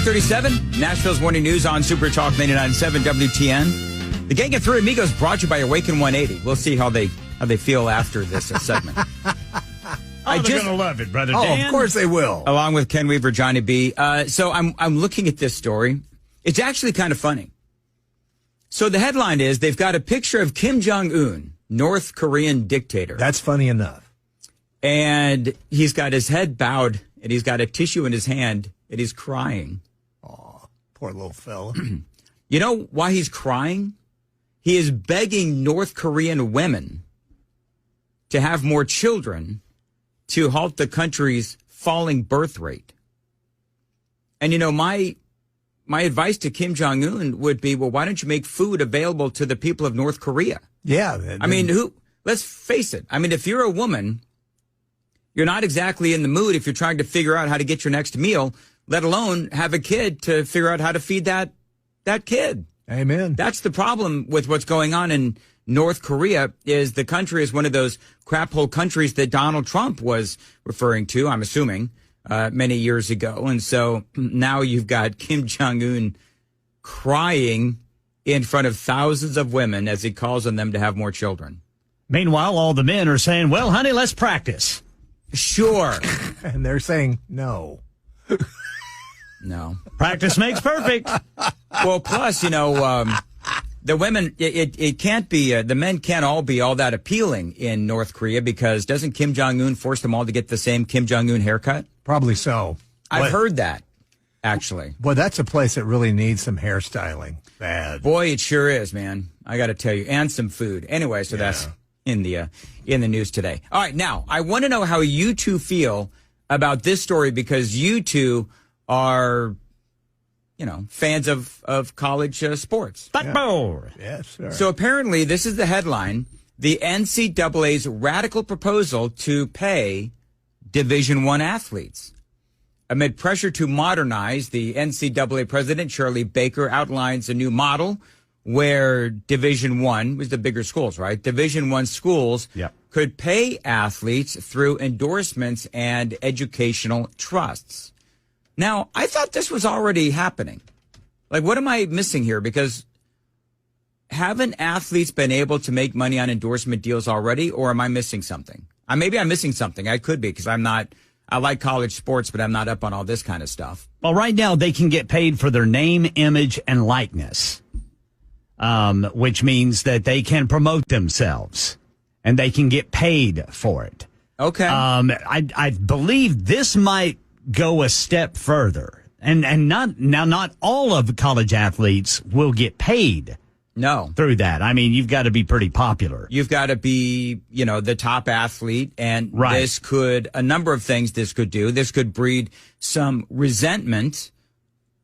5:37, Nashville's Morning News on Super Talk 99.7 WTN. The Gang of Three Amigos brought to you by Awaken 180. We'll see how they feel after this segment. They're going to love it, Brother Dan. Oh, of course they will. Along with Ken Weaver, Johnny B. So I'm looking at this story. It's actually kind of funny. So the headline is, they've got a picture of Kim Jong Un, North Korean dictator. That's funny enough. And he's got his head bowed, and he's got a tissue in his hand, and he's crying. Oh, poor little fella. You know why he's crying? He is begging North Korean women to have more children to halt the country's falling birth rate. And, you know, my advice to Kim Jong Un would be, well, why don't you make food available to the people of North Korea? Yeah. I mean, let's face it. I mean, if you're a woman, you're not exactly in the mood if you're trying to figure out how to get your next meal, let alone have a kid to figure out how to feed that kid. Amen. That's the problem with what's going on in North Korea, is the country is one of those crap hole countries that Donald Trump was referring to, I'm assuming, many years ago. And so now you've got Kim Jong Un crying in front of thousands of women as he calls on them to have more children. Meanwhile, all the men are saying, well, honey, let's practice. Sure. And they're saying no. No. Practice makes perfect. Well, plus, you know, the women, it can't be, the men can't all be all that appealing in North Korea, because doesn't Kim Jong Un force them all to get the same Kim Jong Un haircut? Probably so. I've heard that, actually. Boy, that's a place that really needs some hairstyling. Bad. Boy, it sure is, man. I got to tell you, and some food. Anyway, so that's in the news today. All right, now I want to know how you two feel about this story, because you two are, you know, fans of college sports. Football. Yes, sir. So apparently, this is the headline: the NCAA's radical proposal to pay Division I athletes. Amid pressure to modernize, the NCAA president, Shirley Baker, outlines a new model where Division I was the bigger schools, right? Division I schools could pay athletes through endorsements and educational trusts. Now, I thought this was already happening. Like, what am I missing here? Because haven't athletes been able to make money on endorsement deals already, or am I missing something? Maybe I'm missing something. I could be, because I like college sports, but I'm not up on all this kind of stuff. Well, right now they can get paid for their name, image, and likeness, which means that they can promote themselves and they can get paid for it. Okay. I believe this might go a step further, and not all of the college athletes will get paid. No. Through that. I mean, you've got to be pretty popular. You've got to be, you know, the top athlete. And this could, a number of things this could do. This could breed some resentment,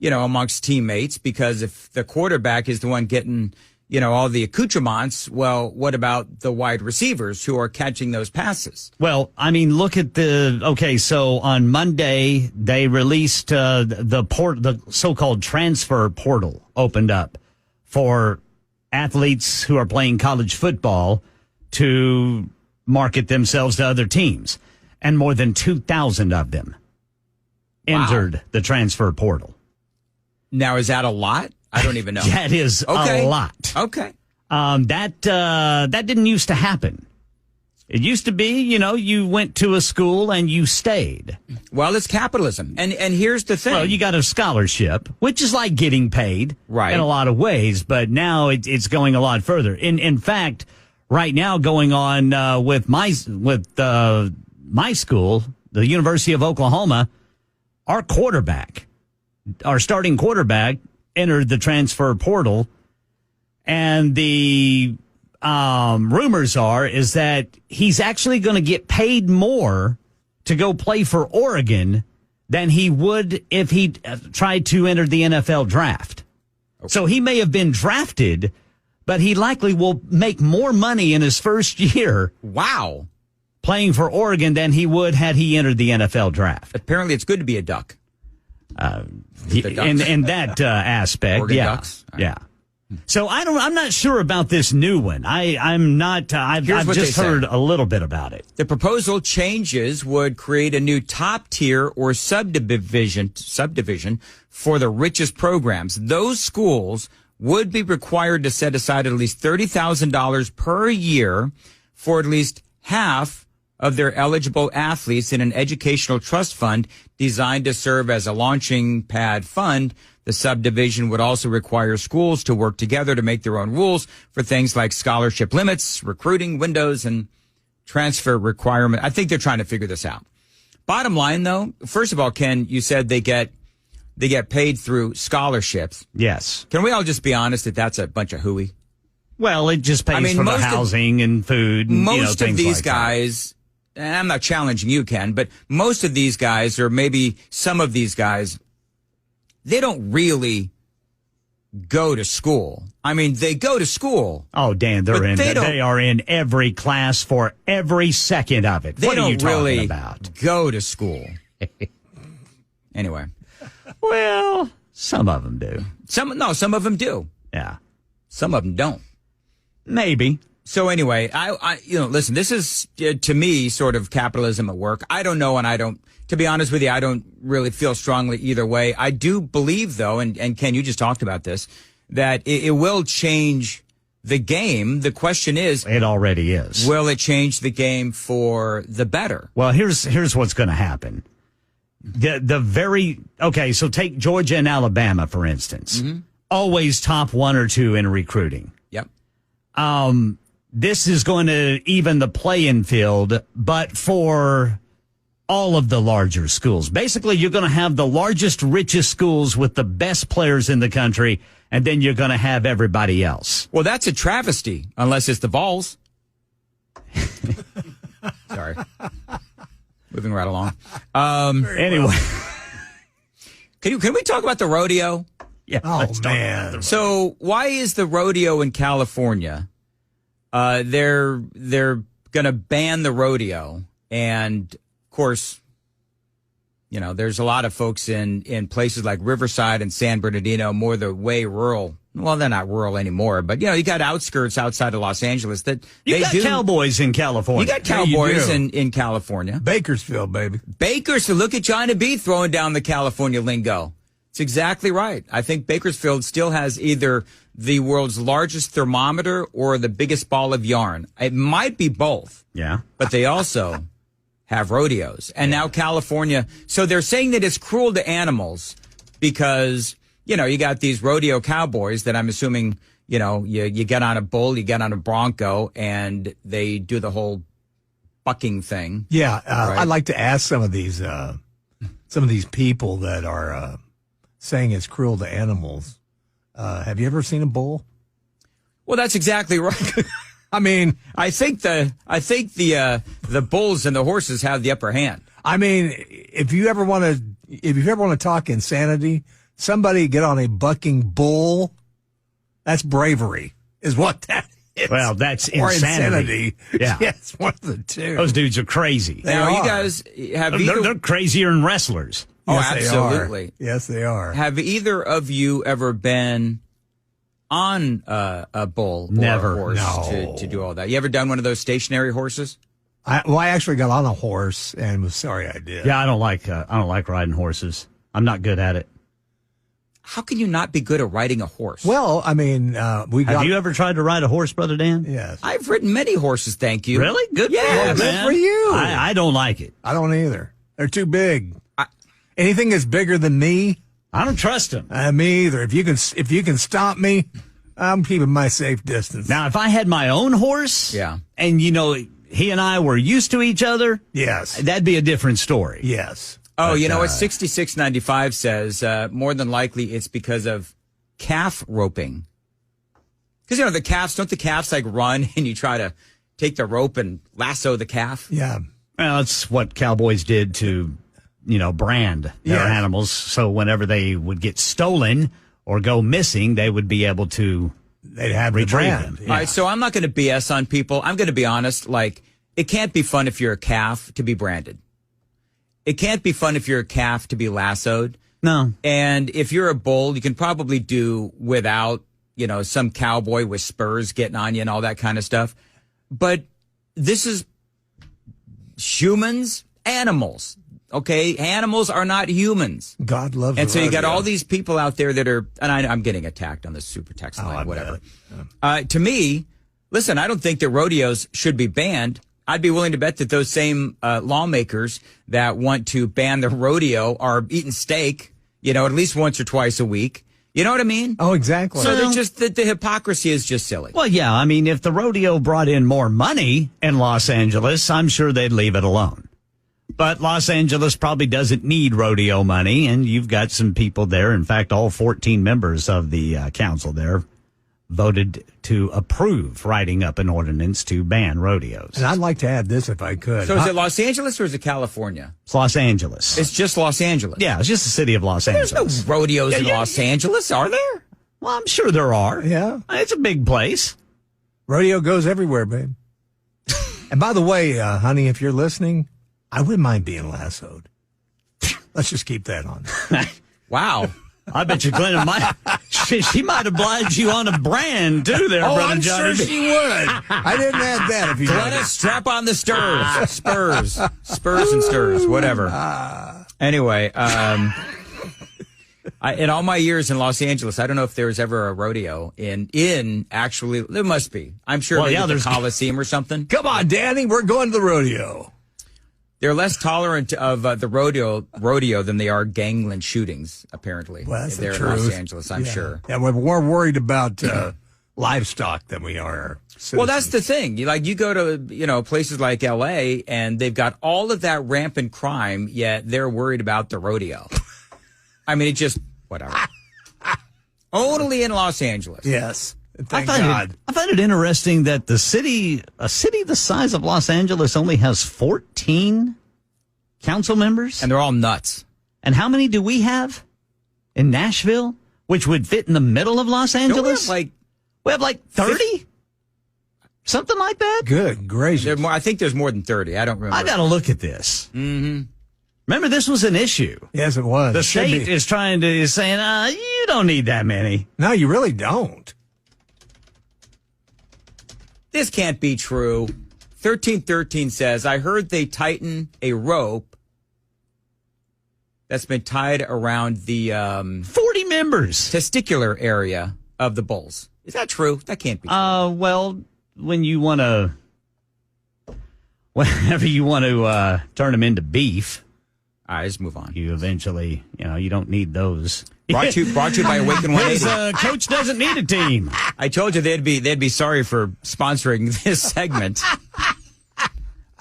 you know, amongst teammates, because if the quarterback is the one getting, you know, all the accoutrements, well, what about the wide receivers who are catching those passes? Well, I mean, look at so on Monday, they released the so-called transfer portal opened up for athletes who are playing college football to market themselves to other teams. And more than 2,000 of them entered the transfer portal. Now, is that a lot? I don't even know. That is a lot. Okay. That didn't used to happen. It used to be, you know, you went to a school and you stayed. Well, it's capitalism. And here's the thing. Well, you got a scholarship, which is like getting paid in a lot of ways, but now it's going a lot further. In fact, right now going on with my school, the University of Oklahoma, our starting quarterback entered the transfer portal, and the rumors is that he's actually going to get paid more to go play for Oregon than he would if he tried to enter the NFL draft. Okay. So he may have been drafted, but he likely will make more money in his first year. Wow. Playing for Oregon than he would had he entered the NFL draft. Apparently it's good to be a duck. In that aspect. Oregon yeah. Ducks? Yeah. So I'm not sure about this new one. I'm not. I've what just they say. heard a little bit about it. The proposal changes would create a new top tier or subdivision for the richest programs. Those schools would be required to set aside at least $30,000 per year for at least half of their eligible athletes in an educational trust fund designed to serve as a launching pad fund. The subdivision would also require schools to work together to make their own rules for things like scholarship limits, recruiting windows, and transfer requirement. I think they're trying to figure this out. Bottom line, though, first of all, Ken, you said they get paid through scholarships. Yes. Can we all just be honest that that's a bunch of hooey? Well, it just pays for the housing and food. And, most of things these like guys, and I'm not challenging you, Ken, but most of these guys, or maybe some of these guys, they don't really go to school. I mean, they go to school. Oh, Dan, they are in every class for every second of it. What are you talking about? Go to school. Anyway. Well, some of them do. Some of them do. Yeah. Some of them don't. Maybe. So anyway, I listen, this is, to me, sort of capitalism at work. I don't know, and to be honest with you, I don't really feel strongly either way. I do believe, though, and Ken, you just talked about this, that it will change the game. The question is... It already is. Will it change the game for the better? Well, here's what's going to happen. So take Georgia and Alabama, for instance. Mm-hmm. Always top one or two in recruiting. Yep. This is going to even the playing field, but for all of the larger schools. Basically, you're going to have the largest, richest schools with the best players in the country, and then you're going to have everybody else. Well, that's a travesty, unless it's the Vols. Sorry. Moving right along. Anyway. Can we talk about the rodeo? Yeah. Oh, man. So why is the rodeo in California... they're going to ban the rodeo. And of course, there's a lot of folks in places like Riverside and San Bernardino, more the way rural. Well, they're not rural anymore, but you got outskirts outside of Los Angeles that you got cowboys in California. You got cowboys in California. Bakersfield, baby. Bakersfield. Look at Johnny B throwing down the California lingo. It's exactly right. I think Bakersfield still has either the world's largest thermometer or the biggest ball of yarn. It might be both. Yeah. But they also have rodeos. And now California. So they're saying that it's cruel to animals because, you got these rodeo cowboys that I'm assuming, you get on a bull, you get on a bronco, and they do the whole bucking thing. Yeah. Right? I'd like to ask some of these people that are saying it's cruel to animals. Have you ever seen a bull? Well, that's exactly right. I mean, I think the bulls and the horses have the upper hand. I mean, if you ever want to talk insanity, somebody get on a bucking bull. That's bravery, is what that is. Well, that's or insanity. Yeah, it's one of the two. Those dudes are crazy. Now, you guys have they're crazier than wrestlers. Oh, yes, absolutely. Yes, they are. Have either of you ever been on a bull or Never. a horse No. to do all that? You ever done one of those stationary horses? I actually got on a horse and was sorry I did. Yeah, I don't like riding horses. I'm not good at it. How can you not be good at riding a horse? Well, I mean, Have you ever tried to ride a horse, Brother Dan? Yes. I've ridden many horses, thank you. Really? Good Yes. for you, Well, good man. for you. I don't like it. I don't either. They're too big. Anything that's bigger than me, I don't trust them. me either. If you can stop me, I'm keeping my safe distance. Now, if I had my own horse, Yeah. and he and I were used to each other, Yes. that'd be a different story. Yes. Oh, you know what 6695 says? More than likely it's because of calf roping. Because, don't the calves like run and you try to take the rope and lasso the calf? Yeah. Well, that's what cowboys did to, brand their Yes. animals. So whenever they would get stolen or go missing, they would be able to They'd have the retrieve brand. them. Yeah. All right, so I'm not going to BS on people. I'm going to be honest. Like, it can't be fun if you're a calf to be branded. It can't be fun if you're a calf to be lassoed. No. And if you're a bull, you can probably do without some cowboy with spurs getting on you and all that kind of stuff. But this is humans, animals. Okay, animals are not humans. God loves and so you got rodeo. all these people out there that are, and I'm getting attacked on the super text line, whatever. bet. To me, listen, I don't think that rodeos should be banned. I'd be willing to bet that those same lawmakers that want to ban the rodeo are eating steak, at least once or twice a week. You know what I mean? Oh, exactly. So they just the hypocrisy is just silly. Well, yeah. I mean, if the rodeo brought in more money in Los Angeles, I'm sure they'd leave it alone. But Los Angeles probably doesn't need rodeo money, and you've got some people there. In fact, all 14 members of the council there voted to approve writing up an ordinance to ban rodeos. And I'd like to add this if I could. So is it Los Angeles or is it California? It's Los Angeles. It's just Los Angeles. Yeah, it's just the city of Los There's Angeles. no rodeos in Los Angeles, are there? Well, I'm sure there are. Yeah. It's a big place. Rodeo goes everywhere, babe. And by the way, honey, if you're listening, I wouldn't mind being lassoed. Let's just keep that on. Wow. I bet you Glenna might. She might oblige you on a brand too, there, Oh, brother I'm Johnny. sure she would. I didn't add that. If you Glenna, noticed. strap on the spurs and stirs, whatever. Anyway, in all my years in Los Angeles, I don't know if there was ever a rodeo in actually, there must be. I'm sure Well, maybe yeah, the there's Coliseum or something. Come on, Danny, we're going to the rodeo. They're less tolerant of the rodeo than they are gangland shootings, apparently. Well, that's the there in truth. Los Angeles, I'm sure. Yeah, we're more worried about livestock than we are citizens. Well, that's the thing. You go to, places like L.A., and they've got all of that rampant crime, yet they're worried about the rodeo. I mean, it just, whatever. Only in Los Angeles. Yes. Thank I find it interesting that a city the size of Los Angeles only has 14 council members. And they're all nuts. And how many do we have in Nashville, which would fit in the middle of Los Angeles? We have like 30? Something like that? Good gracious. I think there's more than 30. I don't remember. I got to look at this. Mm-hmm. Remember, this was an issue. Yes, it was. The state is saying, you don't need that many. No, you really don't. This can't be true. 1313 says, I heard they tighten a rope that's been tied around the 40 members. testicular area of the bulls. Is that true? That can't be true. Well, whenever you want to turn them into beef, All right, let's move on. you eventually, you don't need those. Brought to you by Awaken His 180. coach doesn't need a team. I told you they'd be sorry for sponsoring this segment.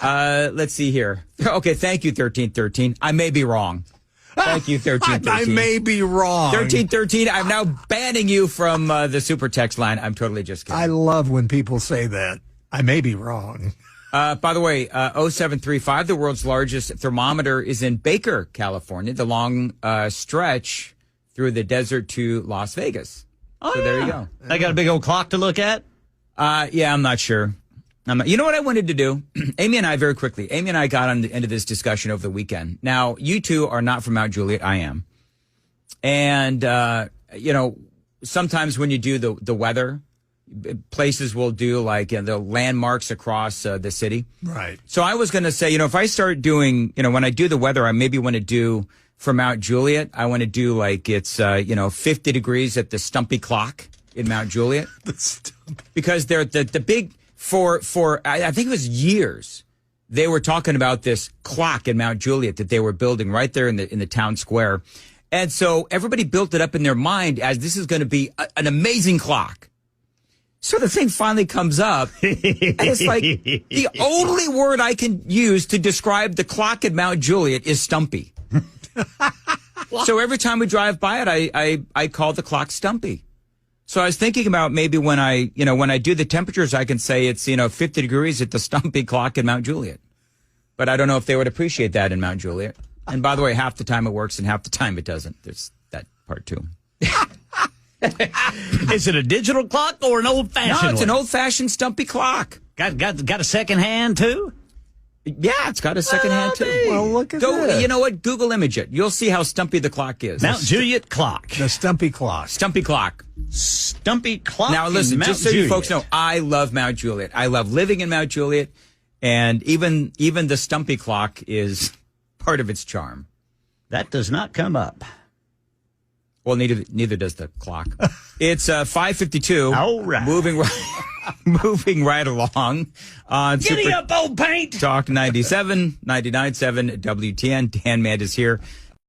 Let's see here. Okay, thank you, 1313. I may be wrong. Thank you, 1313. I may be wrong. 1313, I'm now banning you from the super text line. I'm totally just kidding. I love when people say that. I may be wrong. By the way, 0735, the world's largest thermometer is in Baker, California, the long stretch through the desert to Las Vegas. Oh, so there you go. I got a big old clock to look at. Yeah, I'm not sure. You know what I wanted to do? Amy and I, very quickly, Amy and I got into this discussion over the weekend. Now, you two are not from Mount Juliet. I am. And, sometimes when you do the weather, places will do like the landmarks across the city. Right. So I was going to say, if I start doing, when I do the weather, I maybe want to do for Mount Juliet, I want to do like it's, 50 degrees at the Stumpy clock in Mount Juliet. Because they're the big, for I think it was years, they were talking about this clock in Mount Juliet that they were building right there in the town square. And so everybody built it up in their mind as this is going to be an amazing clock. So the thing finally comes up, and it's like the only word I can use to describe the clock at Mount Juliet is Stumpy. So every time we drive by it, I call the clock Stumpy. So I was thinking about maybe when I do the temperatures, I can say it's, 50 degrees at the Stumpy clock in Mount Juliet. But I don't know if they would appreciate that in Mount Juliet. And by the way, half the time it works and half the time it doesn't. There's that part too. Is it a digital clock or an old-fashioned No, it's one? an old-fashioned Stumpy clock. Got a second hand, too? Yeah, it's got a second hand too. Well, look at this. You know what? Google image it. You'll see how stumpy the clock is. Mount Juliet clock. The stumpy clock. Stumpy clock. Stumpy clock. Now listen, in Mount just so you Juliet. folks know, I love Mount Juliet. I love living in Mount Juliet, and even the stumpy clock is part of its charm. That does not come up. Well, neither does the clock. It's 5:52. All right. Moving right along on Giddy Super up, old paint. Talk 97, 99.7 WTN. Dan Mandis here.